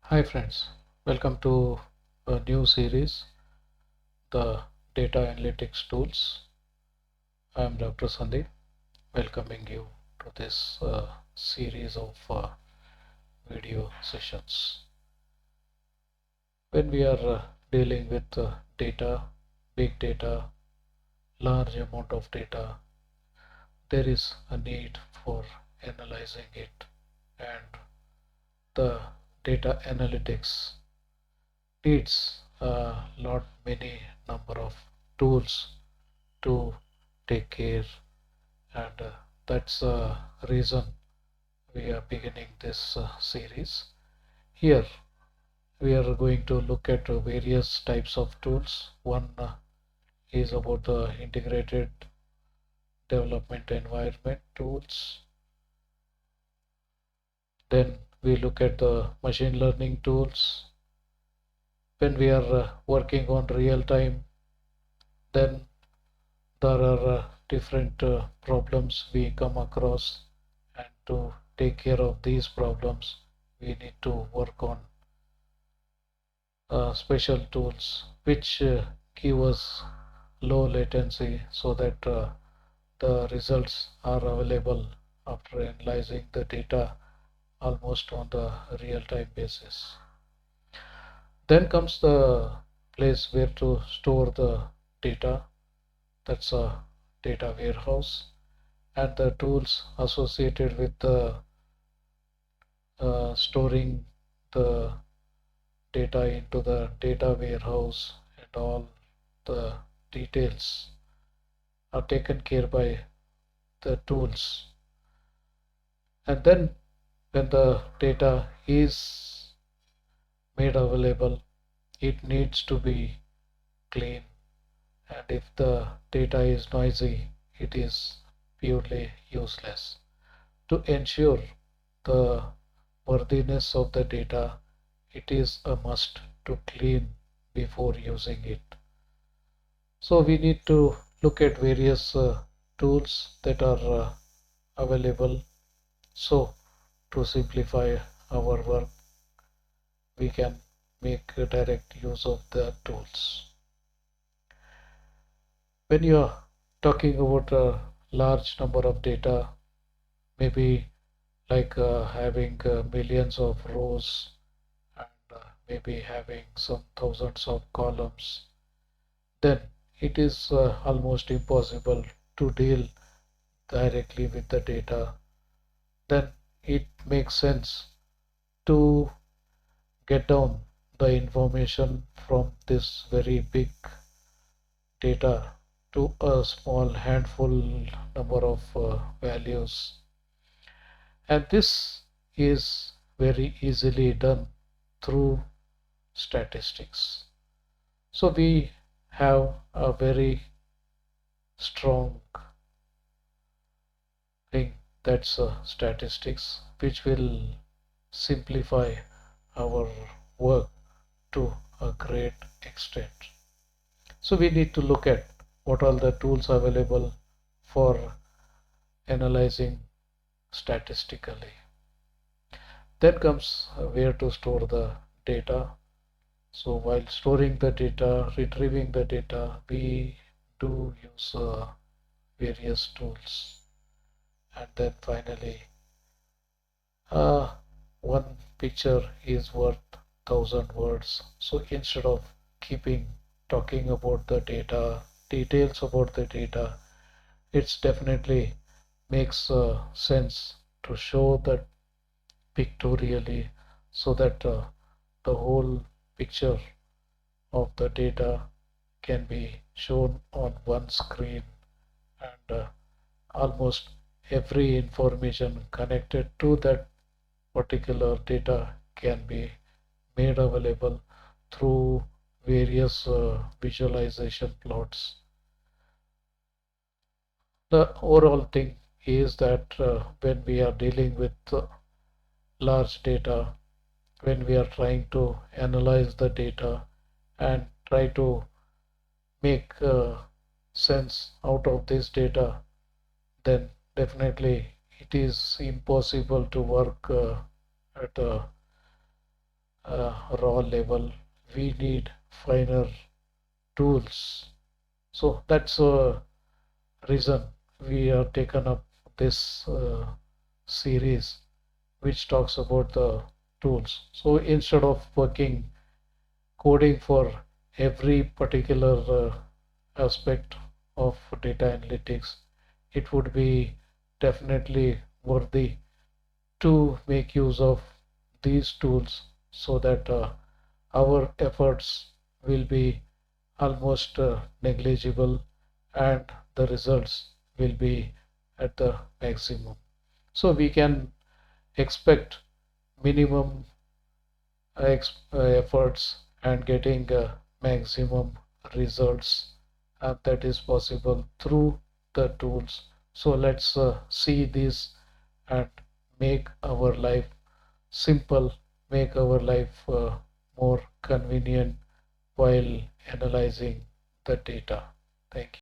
Hi friends, welcome to a new series, the Data Analytics Tools. I am Dr. Sandeep, welcoming you to this series of video sessions. When we are dealing with data, big data, large amount of data, there is a need for analyzing it, and the data analytics needs a lot many number of tools to take care, and that's the reason we are beginning this series. Here we are going to look at various types of tools. One is about the integrated development environment tools. Then we look at the machine learning tools. When we are working on real time, then there are different problems we come across, and to take care of these problems we need to work on special tools which give us low latency so that the results are available after analyzing the data almost on the real-time basis. Then comes the place where to store the data. That's a data warehouse, and the tools associated with the storing the data into the data warehouse, and all the details are taken care by the tools. And then when the data is made available, it needs to be clean, and if the data is noisy, it is purely useless. To ensure the worthiness of the data, it is a must to clean before using it. So we need to look at various tools that are available. So to simplify our work, we can make a direct use of the tools. When you are talking about a large number of data, maybe like having millions of rows, and maybe having some thousands of columns, then it is almost impossible to deal directly with the data. Then it makes sense to get down the information from this very big data to a small handful number of values, and this is very easily done through statistics. So we have a very strong thing, that's statistics, which will simplify our work to a great extent. So we need to look at what are the tools available for analyzing statistically. Then comes where to store the data. So while storing the data, retrieving the data, we do use various tools. And then finally, one picture is worth 1,000 words. So instead of talking about the data, details about the data, it's definitely makes sense to show that pictorially, so that the whole picture of the data can be shown on one screen, and almost every information connected to that particular data can be made available through various visualization plots. The overall thing is that when we are dealing with large data, when we are trying to analyze the data and try to make sense out of this data, then definitely it is impossible to work at a raw level. We need finer tools. So that's a reason we have taken up this series which talks about the tools. So instead of working coding for every particular aspect of data analytics, it would be definitely worthy to make use of these tools so that our efforts will be almost negligible and the results will be at the maximum. So we can expect minimum efforts and getting maximum results, and that is possible through the tools. So let's see this and make our life simple, make our life more convenient while analyzing the data. Thank you.